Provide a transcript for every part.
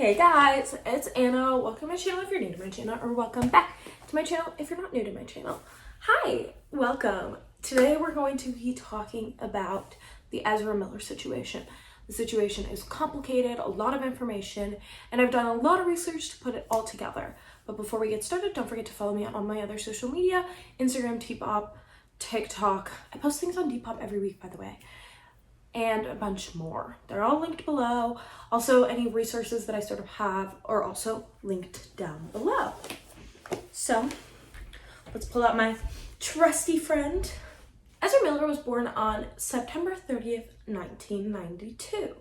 Hey guys, it's Anna. Welcome to my channel if you're new to my channel, or welcome back to my channel if you're not new to my channel. Hi, welcome. Today we're going to be talking about the Ezra Miller situation. The situation is complicated, a lot of information, and I've done a lot of research to put it all together. But before we get started, don't forget to follow me on my other social media, Instagram, Depop, TikTok. I post things on Depop every week, by the way, and a bunch more. They're all linked below. Also, any resources that I sort of have are also linked down below. So let's pull out my trusty friend. Ezra Miller was born on September 30th, 1992.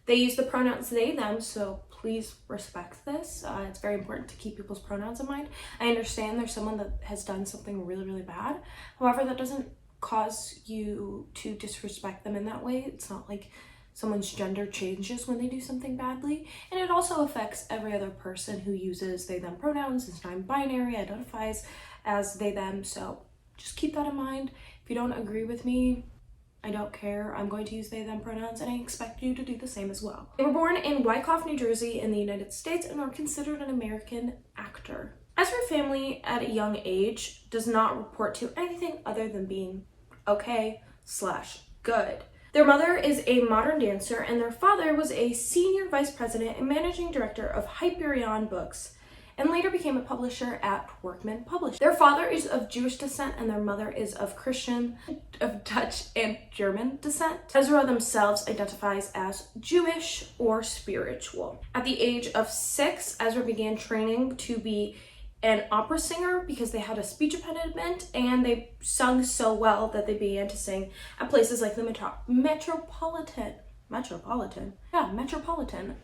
They use the pronouns they, them, so please respect this. It's very important to keep people's pronouns in mind. I understand there's someone that has done something really, really bad. However, that doesn't cause you to disrespect them in that way. It's not like someone's gender changes when they do something badly, and it also affects every other person who uses they them pronouns, is non-binary, identifies as they them. So just keep that in mind. If you don't agree with me, I don't care. I'm going to use they them pronouns, and I expect you to do the same as well. They were born in Wyckoff, New Jersey in the United States and are considered an American actor. Ezra's family at a young age does not report to anything other than being okay/good. Their mother is a modern dancer, and their father was a senior vice president and managing director of Hyperion Books, and later became a publisher at Workman Publishing. Their father is of Jewish descent, and their mother is of Christian, of Dutch and German descent. Ezra themselves identifies as Jewish or spiritual. At the age of 6, Ezra began training to be an opera singer because they had a speech impediment, and they sung so well that they began to sing at places like the Metropolitan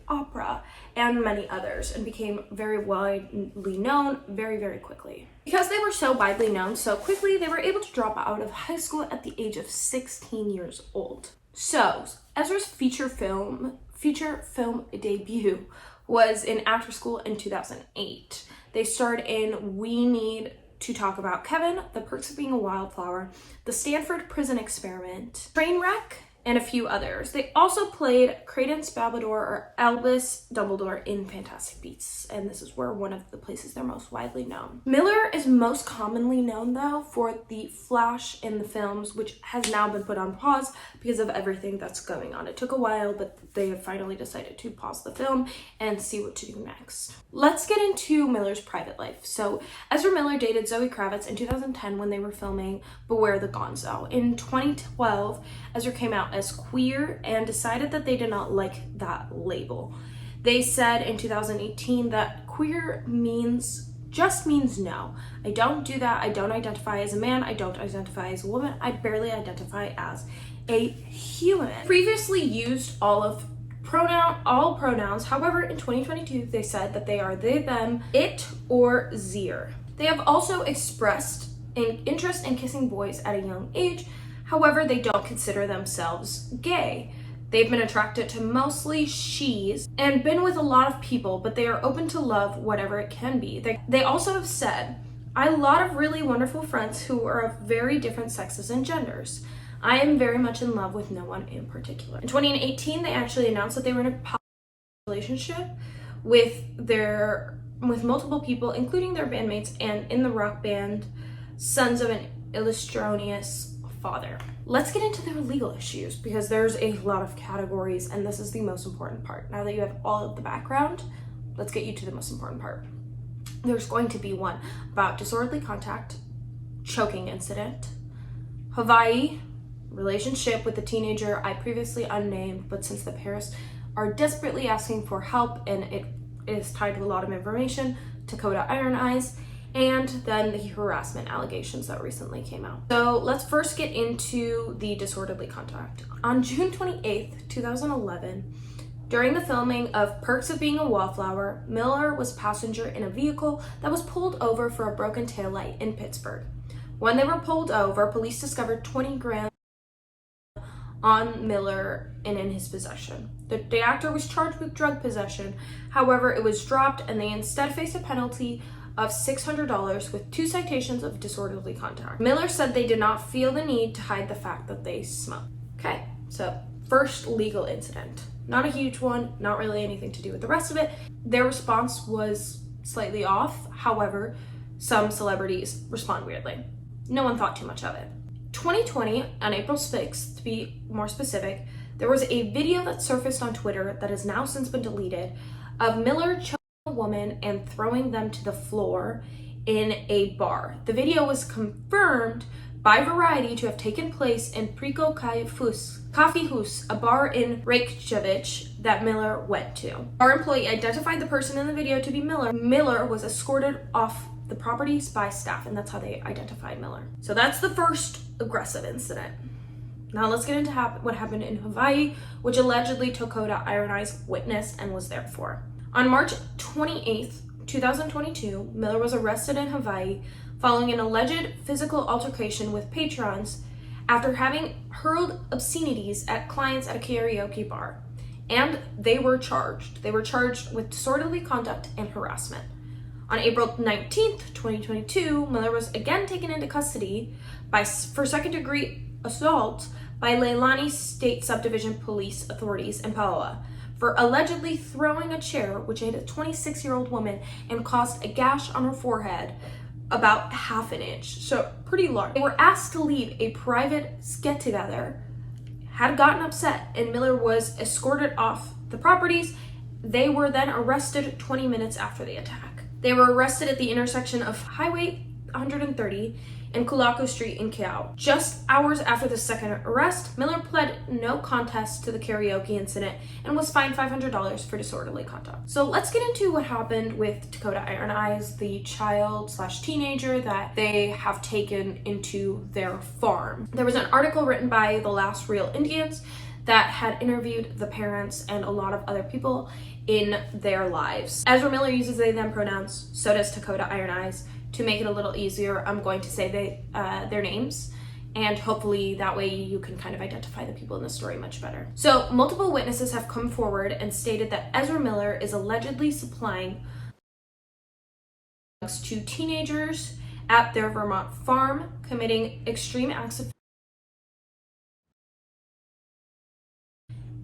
Opera and many others, and became very widely known very, very quickly. Because they were so widely known so quickly, they were able to drop out of high school at the age of 16 years old. So Ezra's feature film debut was in actor school in 2008. They starred in We Need to Talk About Kevin, The Perks of Being a Wildflower, The Stanford Prison Experiment, Trainwreck, and a few others. They also played Credence Babbledore or Albus Dumbledore in Fantastic Beasts, and this is where one of the places they're most widely known. Miller is most commonly known, though, for the Flash in the films, which has now been put on pause because of everything that's going on. It took a while, but they have finally decided to pause the film and see what to do next. Let's get into Miller's private life. So Ezra Miller dated Zoe Kravitz in 2010 when they were filming Beware the Gonzo. In 2012, Ezra came out as queer and decided that they did not like that label. They said in 2018 that queer just means no. I don't do that. I don't identify as a man. I don't identify as a woman. I barely identify as a human. Previously used all pronouns. However, in 2022, they said that they are they, them, it, or zir. They have also expressed an interest in kissing boys at a young age. However, they don't consider themselves gay. They've been attracted to mostly she's and been with a lot of people, but they are open to love, whatever it can be. They also have said, I have a lot of really wonderful friends who are of very different sexes and genders. I am very much in love with no one in particular. In 2018, they actually announced that they were in a relationship with multiple people, including their bandmates and in the rock band Sons of an Illustrious Father. Let's get into their legal issues because there's a lot of categories, and this is the most important part. Now that you have all of the background, let's get you to the most important part. There's going to be one about disorderly contact, choking incident, Hawaii, relationship with a teenager I previously unnamed, but since the parents are desperately asking for help and it is tied to a lot of information, Dakota Iron Eyes, and then the harassment allegations that recently came out. So let's first get into the disorderly contact. On June 28th, 2011, during the filming of Perks of Being a Wallflower, Miller was a passenger in a vehicle that was pulled over for a broken taillight in Pittsburgh. When they were pulled over, police discovered 20 grams on Miller and in his possession. The actor was charged with drug possession. However, it was dropped and they instead faced a penalty of $600 with 2 citations of disorderly contact. Miller said they did not feel the need to hide the fact that they smoked. Okay, so first legal incident. Not a huge one, not really anything to do with the rest of it. Their response was slightly off. However, some celebrities respond weirdly. No one thought too much of it. 2020, on April 6th, to be more specific, there was a video that surfaced on Twitter that has now since been deleted of Miller choking a woman and throwing them to the floor in a bar. The video was confirmed by Variety to have taken place in Priko Coffee House, a bar in Reykjavik that Miller went to. Our employee identified the person in the video to be Miller. Miller was escorted off the properties by staff, and that's how they identified Miller. So that's the first aggressive incident. Now let's get into what happened in Hawaii, which allegedly Dakota Iron Eyes witnessed and was there for. On March 28th, 2022, Miller was arrested in Hawaii following an alleged physical altercation with patrons after having hurled obscenities at clients at a karaoke bar. And they were charged. They were charged with disorderly conduct and harassment. On April 19th, 2022, Miller was again taken into custody for second-degree assault by Leilani State Subdivision Police authorities in Paoa for allegedly throwing a chair which hit a 26-year-old woman and caused a gash on her forehead about ½ an inch, so pretty large. They were asked to leave a private get-together, had gotten upset, and Miller was escorted off the properties. They were then arrested 20 minutes after the attack. They were arrested at the intersection of Highway 130 and Kulaku Street in Keau. Just hours after the second arrest, Miller pled no contest to the karaoke incident and was fined $500 for disorderly conduct. So let's get into what happened with Dakota Iron Eyes, the child/teenager that they have taken into their farm. There was an article written by The Last Real Indians that had interviewed the parents and a lot of other people in their lives. Ezra Miller uses they them pronouns, so does Dakota Iron Eyes. To make it a little easier, I'm going to say their names, and hopefully that way you can kind of identify the people in the story much better. So multiple witnesses have come forward and stated that Ezra Miller is allegedly supplying drugs to teenagers at their Vermont farm, committing extreme acts of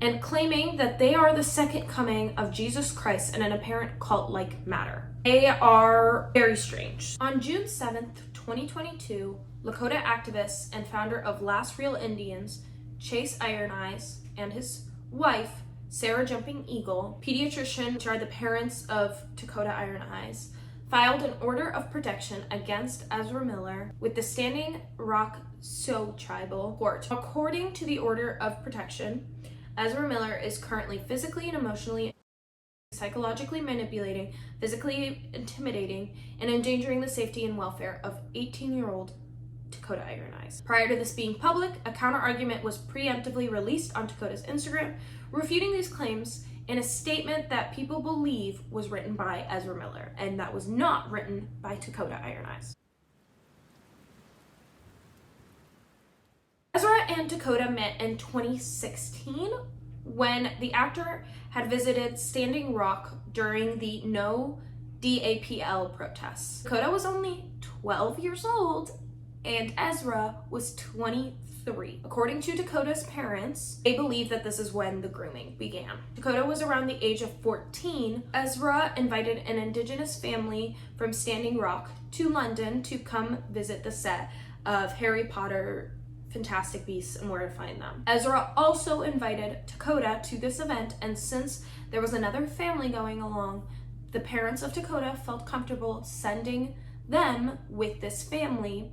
and claiming that they are the second coming of Jesus Christ in an apparent cult-like matter. They are very strange. On June 7th, 2022, Lakota activist and founder of Last Real Indians, Chase Iron Eyes, and his wife, Sarah Jumping Eagle, pediatrician, which are the parents of Dakota Iron Eyes, filed an order of protection against Ezra Miller with the Standing Rock Sioux Tribal Court. According to the order of protection, Ezra Miller is currently physically and emotionally, psychologically manipulating, physically intimidating, and endangering the safety and welfare of 18-year-old Dakota Iron Eyes. Prior to this being public, a counter-argument was preemptively released on Dakota's Instagram, refuting these claims in a statement that people believe was written by Ezra Miller, and that was not written by Dakota Iron Eyes. Ezra and Dakota met in 2016 when the actor had visited Standing Rock during the No DAPL protests. Dakota was only 12 years old and Ezra was 23. According to Dakota's parents, they believe that this is when the grooming began. Dakota was around the age of 14. Ezra invited an indigenous family from Standing Rock to London to come visit the set of Harry Potter, Fantastic Beasts, and Where to Find Them. Ezra also invited Dakota to this event, and since there was another family going along, the parents of Dakota felt comfortable sending them with this family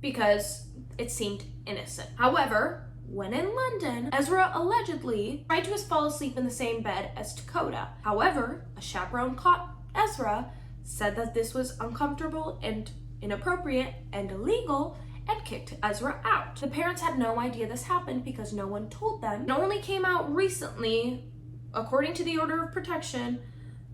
because it seemed innocent. However, when in London, Ezra allegedly tried to fall asleep in the same bed as Dakota. However, a chaperone caught Ezra, said that this was uncomfortable and inappropriate and illegal, and kicked Ezra out. The parents had no idea this happened because no one told them. It only came out recently, according to the order of protection,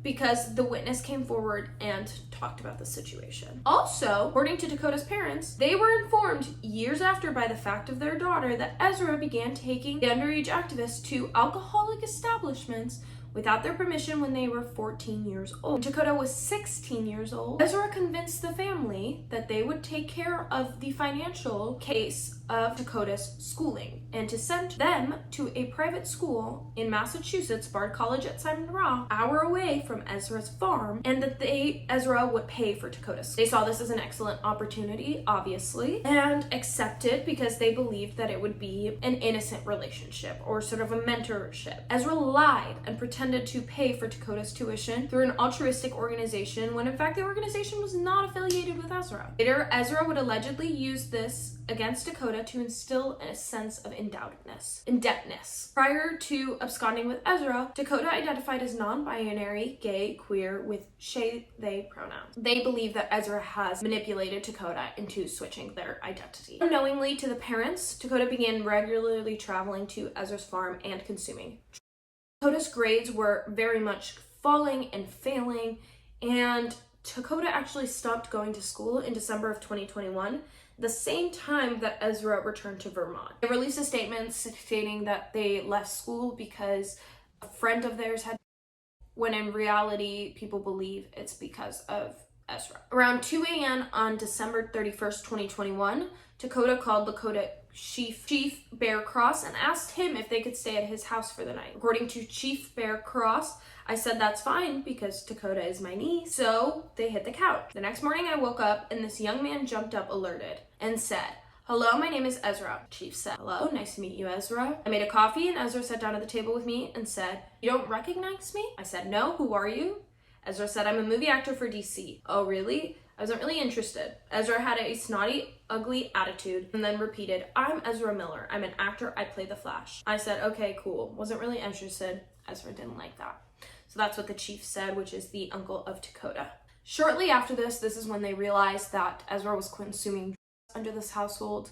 because the witness came forward and talked about the situation. Also, according to Dakota's parents, they were informed years after by the fact of their daughter that Ezra began taking the underage activists to alcoholic establishments without their permission when they were 14 years old. When Dakota was 16 years old, Ezra convinced the family that they would take care of the financial case of Dakota's schooling. and to send them to a private school in Massachusetts, Bard College at Simon Rock, an hour away from Ezra's farm, and that Ezra would pay for Dakota's. They saw this as an excellent opportunity, obviously, and accepted because they believed that it would be an innocent relationship or sort of a mentorship. Ezra lied and pretended to pay for Dakota's tuition through an altruistic organization when in fact the organization was not affiliated with Ezra. Later, Ezra would allegedly use this against Dakota to instill a sense of indebtedness. Prior to absconding with Ezra, Dakota identified as non-binary, gay, queer, with she/they pronouns. They believe that Ezra has manipulated Dakota into switching their identity. Unknowingly to the parents, Dakota began regularly traveling to Ezra's farm and consuming. Dakota's grades were very much falling and failing, and Dakota actually stopped going to school in December of 2021, the same time that Ezra returned to Vermont. They released a statement stating that they left school because a friend of theirs had, when in reality, people believe it's because of Ezra. Around 2 a.m. on December 31st, 2021, Dakota called Dakota Chief Bear Cross and asked him if they could stay at his house for the night. According to Chief Bear Cross, I said that's fine because Dakota is my niece, so they hit the couch. The next morning I woke up and this young man jumped up alerted and said, "Hello, my name is Ezra." Chief said, "Hello, nice to meet you, Ezra." I made a coffee and Ezra sat down at the table with me and said, "You don't recognize me?" I said, "No, who are you?" Ezra said, "I'm a movie actor for DC." "Oh, really?" I wasn't really interested. Ezra had a snotty, ugly attitude and then repeated, "I'm Ezra Miller. I'm an actor. I play the Flash." I said, "Okay, cool." Wasn't really interested. Ezra didn't like that. So that's what the chief said, which is the uncle of Dakota. Shortly after this is when they realized that Ezra was consuming drugs under this household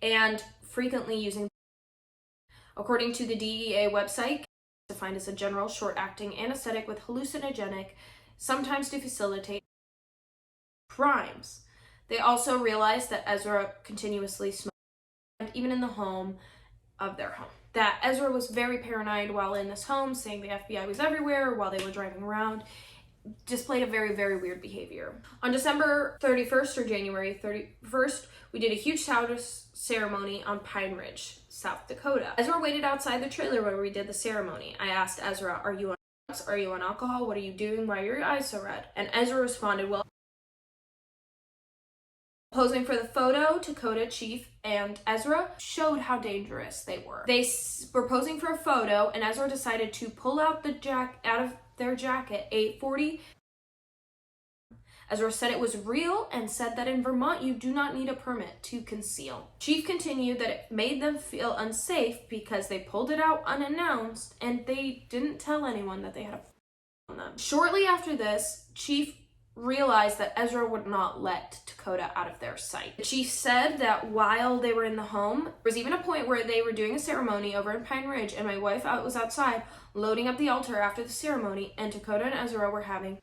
and frequently using. According to the DEA website, defined as a general short-acting anesthetic with hallucinogenic, sometimes to facilitate crimes. They also realized that Ezra continuously smoked, and even in the home of their home. That Ezra was very paranoid while in this home, saying the FBI was everywhere while they were driving around. Displayed a very, very weird behavior. On December 31st or January 31st, we did a huge ceremony on Pine Ridge, South Dakota. Ezra waited outside the trailer where we did the ceremony. I asked Ezra, "Are you on drugs? Are you on alcohol? What are you doing? Why are your eyes so red?" And Ezra responded, "Well," posing for the photo, Dakota, Chief, and Ezra showed how dangerous they were. They were posing for a photo, and Ezra decided to pull out out of their jacket a .40. Ezra said it was real and said that in Vermont you do not need a permit to conceal. Chief continued that it made them feel unsafe because they pulled it out unannounced and they didn't tell anyone that they had a on them. Shortly after this, Chief realized that Ezra would not let Dakota out of their sight. The chief said that while they were in the home, there was even a point where they were doing a ceremony over in Pine Ridge and my wife was outside loading up the altar after the ceremony, and Dakota and Ezra were having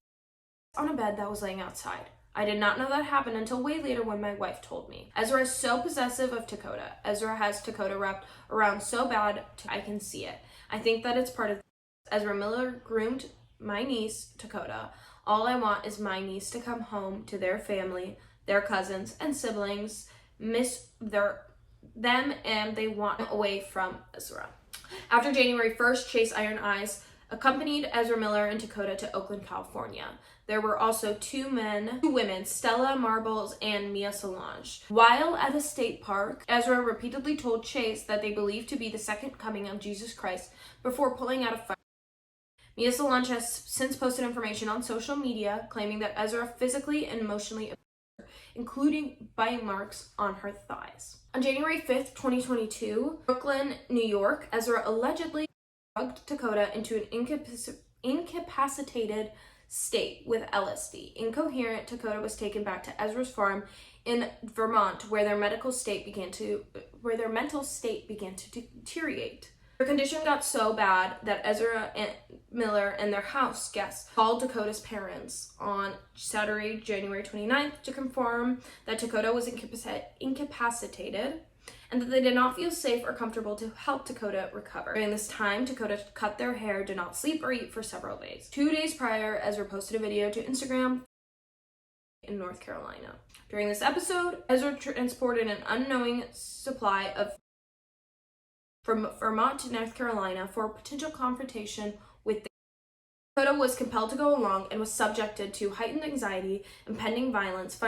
on a bed that was laying outside. I did not know that happened until way later when my wife told me. Ezra is so possessive of Dakota. Ezra has Dakota wrapped around so bad I can see it. I think that it's part of Ezra Miller groomed my niece, Dakota. All I want is my niece to come home to their family, their cousins and siblings, miss them, and they want away from Ezra. After January 1st, Chase Iron Eyes accompanied Ezra Miller and Dakota to Oakland, California. There were also two women, Stella Marbles and Mia Solange. While at a state park, Ezra repeatedly told Chase that they believed to be the second coming of Jesus Christ before pulling out a fight. Mia Solange has since posted information on social media claiming that Ezra physically and emotionally abused her, including bite marks on her thighs. On January 5th, 2022, Brooklyn, New York, Ezra allegedly drugged Dakota into an incapacitated state with LSD. Incoherent, Dakota was taken back to Ezra's farm in Vermont, where their mental state began to deteriorate. Her condition got so bad that Ezra Miller and their house guests called Dakota's parents on Saturday, January 29th, to confirm that Dakota was incapacitated and that they did not feel safe or comfortable to help Dakota recover. During this time, Dakota cut their hair, did not sleep or eat for several days. 2 days prior, Ezra posted a video to Instagram in North Carolina. During this episode, Ezra transported an unknowing supply of from Vermont to North Carolina for a potential confrontation with the Dakota was compelled to go along and was subjected to heightened anxiety, impending violence,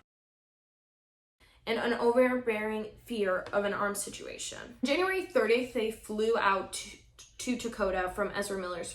and an overbearing fear of an armed situation. On January 30th, they flew out to Dakota from Ezra Miller's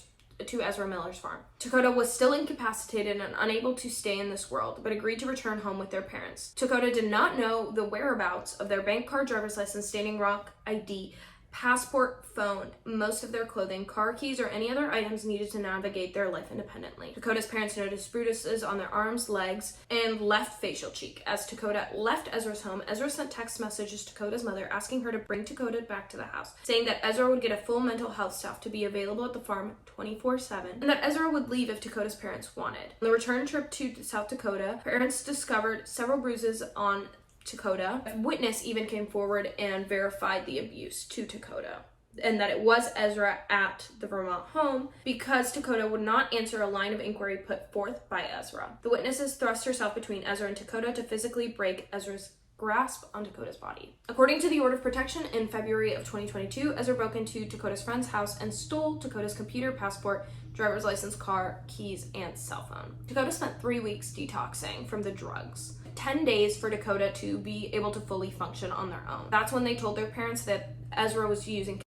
farm. Dakota was still incapacitated and unable to stay in this world, but agreed to return home with their parents. Dakota did not know the whereabouts of their bank card, driver's license, Standing Rock ID, passport, phone, most of their clothing, car keys, or any other items needed to navigate their life independently. Dakota's parents noticed bruises on their arms, legs, and left facial cheek. As Dakota left Ezra's home, Ezra sent text messages to Dakota's mother asking her to bring Dakota back to the house, saying that Ezra would get a full mental health staff to be available at the farm 24/7, and that Ezra would leave if Dakota's parents wanted. On the return trip to South Dakota, parents discovered several bruises on Dakota. A witness even came forward and verified the abuse to Dakota, and that it was Ezra at the Vermont home because Dakota would not answer a line of inquiry put forth by Ezra. The witnesses thrust herself between Ezra and Dakota to physically break Ezra's grasp on Dakota's body. According to the order of protection, in February of 2022, Ezra broke into Dakota's friend's house and stole Dakota's computer, passport, driver's license, car, keys, and cell phone. Dakota spent 3 weeks detoxing from the drugs. 10 days for Dakota to be able to fully function on their own. That's when they told their parents that Ezra was using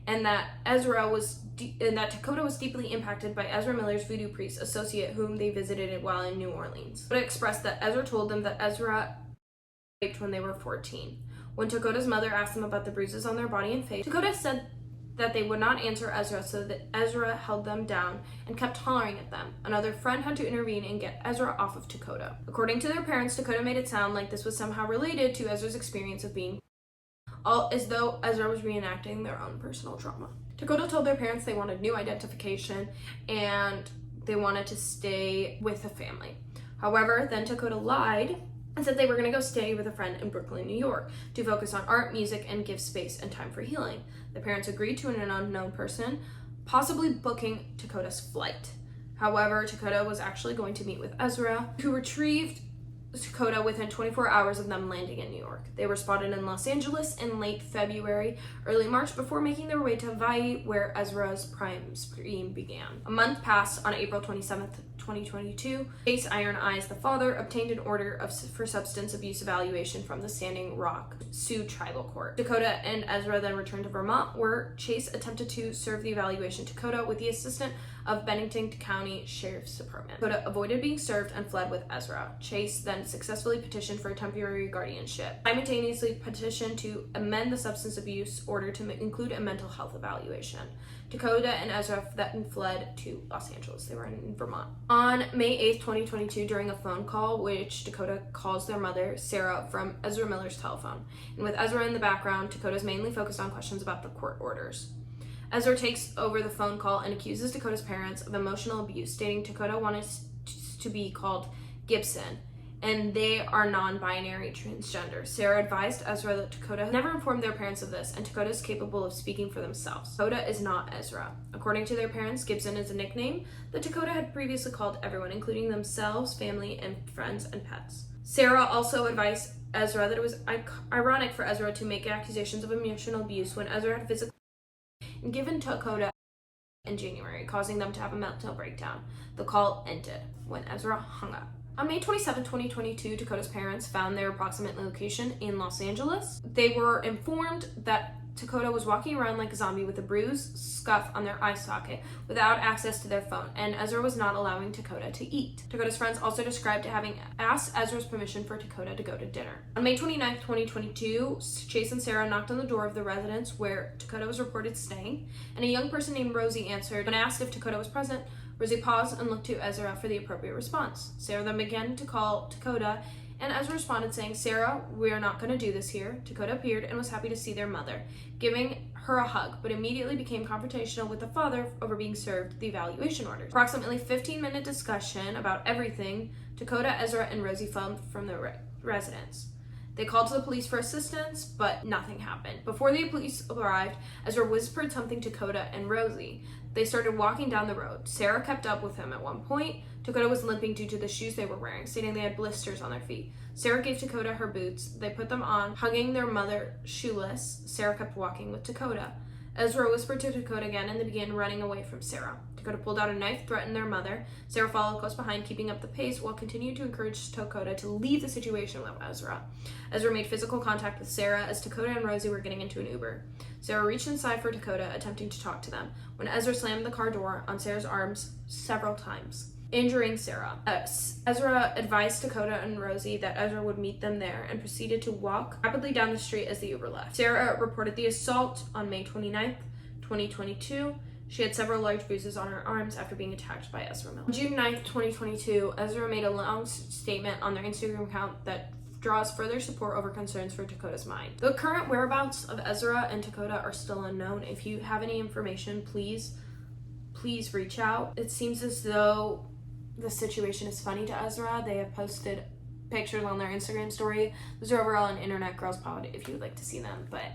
and that Dakota was deeply impacted by Ezra Miller's voodoo priest associate whom they visited while in New Orleans. But it expressed that Ezra told them that Ezra raped when they were 14. When Dakota's mother asked them about the bruises on their body and face, Dakota said that they would not answer Ezra, so that Ezra held them down and kept hollering at them. Another friend had to intervene and get Ezra off of Dakota. According to their parents, Dakota made it sound like this was somehow related to Ezra's experience of being all as though Ezra was reenacting their own personal trauma. Dakota told their parents they wanted new identification and they wanted to stay with the family. However, then Dakota lied and said they were going to go stay with a friend in Brooklyn, New York, to focus on art, music, and give space and time for healing. The parents agreed to an unknown person, possibly booking Dakota's flight. However, Dakota was actually going to meet with Ezra, who retrieved Dakota within 24 hours of them landing in New York. They were spotted in Los Angeles in late February, early March, before making their way to Hawaii, where Ezra's prime spree began. A month passed. On April 27th, 2022, Chase Iron Eyes, the father, obtained an order for substance abuse evaluation from the Standing Rock Sioux Tribal Court. Dakota and Ezra then returned to Vermont, where Chase attempted to serve the evaluation to Dakota with the assistance of Bennington County Sheriff's Department. Dakota avoided being served and fled with Ezra. Chase then successfully petitioned for a temporary guardianship, simultaneously petitioned to amend the substance abuse order to include a mental health evaluation. Dakota and Ezra then fled to Los Angeles. They were in Vermont. On May 8th, 2022, during a phone call, which Dakota calls their mother, Sarah, from Ezra Miller's telephone. And with Ezra in the background, Dakota's mainly focused on questions about the court orders. Ezra takes over the phone call and accuses Dakota's parents of emotional abuse, stating Dakota wanted to be called Gibson, and they are non-binary transgender. Sarah advised Ezra that Dakota never informed their parents of this, and Dakota is capable of speaking for themselves. Dakota is not Ezra. According to their parents, Gibson is a nickname that Dakota had previously called everyone, including themselves, family, and friends and pets. Sarah also advised Ezra that it was ironic for Ezra to make accusations of emotional abuse when Ezra had physically and given Dakota in January, causing them to have a mental breakdown. The call ended when Ezra hung up. On May 27, 2022, Dakota's parents found their approximate location in Los Angeles. They were informed that Dakota was walking around like a zombie with a bruise, scuff on their eye socket without access to their phone, and Ezra was not allowing Dakota to eat. Dakota's friends also described having asked Ezra's permission for Dakota to go to dinner. On May 29, 2022, Chase and Sarah knocked on the door of the residence where Dakota was reported staying, and a young person named Rosie answered. When asked if Dakota was present, Rosie paused and looked to Ezra for the appropriate response. Sarah then began to call Dakota, and Ezra responded saying, "Sarah, we are not going to do this here." Dakota appeared and was happy to see their mother, giving her a hug, but immediately became confrontational with the father over being served the evaluation orders. Approximately 15-minute discussion about everything, Dakota, Ezra, and Rosie filmed from the residence. They called to the police for assistance, but nothing happened. Before the police arrived, Ezra whispered something to Dakota and Rosie. They started walking down the road. Sarah kept up with him at one point. Dakota was limping due to the shoes they were wearing, stating they had blisters on their feet. Sarah gave Dakota her boots. They put them on, hugging their mother shoeless. Sarah kept walking with Dakota. Ezra whispered to Dakota again and they began running away from Sarah. Dakota pulled out a knife, threatened their mother. Sarah followed close behind, keeping up the pace while continuing to encourage Dakota to leave the situation with Ezra. Ezra made physical contact with Sarah as Dakota and Rosie were getting into an Uber. Sarah reached inside for Dakota, attempting to talk to them, when Ezra slammed the car door on Sarah's arms several times, injuring Sarah. Ezra advised Dakota and Rosie that Ezra would meet them there and proceeded to walk rapidly down the street as the Uber left. Sarah reported the assault on May 29th, 2022. She had several large bruises on her arms after being attacked by Ezra Miller. On June 9th, 2022, Ezra made a long statement on their Instagram account that draws further support over concerns for Dakota's mind. The current whereabouts of Ezra and Dakota are still unknown. If you have any information, please reach out. It seems as though the situation is funny to Ezra. They have posted pictures on their Instagram story. Those are over on Internet Girls Pod if you would like to see them, but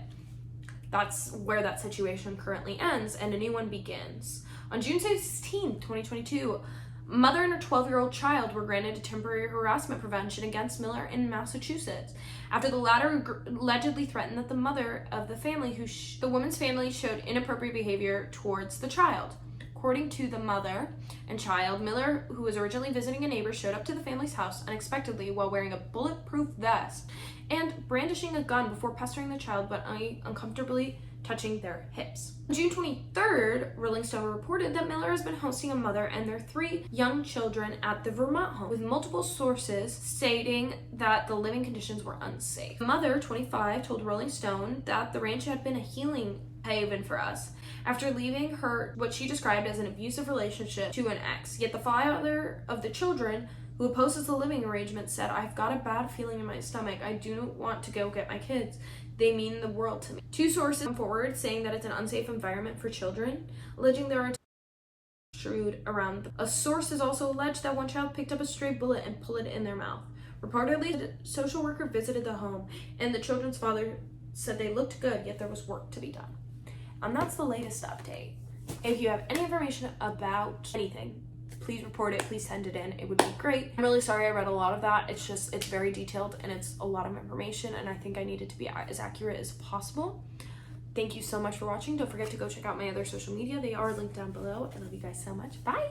that's where that situation currently ends and a new one begins. On June 16, 2022, mother and her 12-year-old child were granted a temporary harassment prevention against Miller in Massachusetts after the latter allegedly threatened that the mother of the family, the woman's family, showed inappropriate behavior towards the child. According to the mother and child, Miller, who was originally visiting a neighbor, showed up to the family's house unexpectedly while wearing a bulletproof vest and brandishing a gun before pestering the child but uncomfortably touching their hips. On June 23rd, Rolling Stone reported that Miller has been hosting a mother and their 3 young children at the Vermont home, with multiple sources stating that the living conditions were unsafe. The mother, 25, told Rolling Stone that the ranch had been a healing haven for us after leaving her what she described as an abusive relationship to an ex. Yet the father of the children, who opposes the living arrangement, said, "I've got a bad feeling in my stomach. I do want to go get my kids. They mean the world to me." 2 sources come forward saying that it's an unsafe environment for children, alleging there are strewed around them. A source has also alleged that one child picked up a stray bullet and pulled it in their mouth. Reportedly, the social worker visited the home and the children's father said they looked good, yet there was work to be done. And that's the latest update. If you have any information about anything, please report it, please send it in. It would be great. I'm really sorry I read a lot of that. It's very detailed and it's a lot of information, and I think I needed to be as accurate as possible. Thank you so much for watching. Don't forget to go check out my other social media. They are linked down below. I love you guys so much. Bye!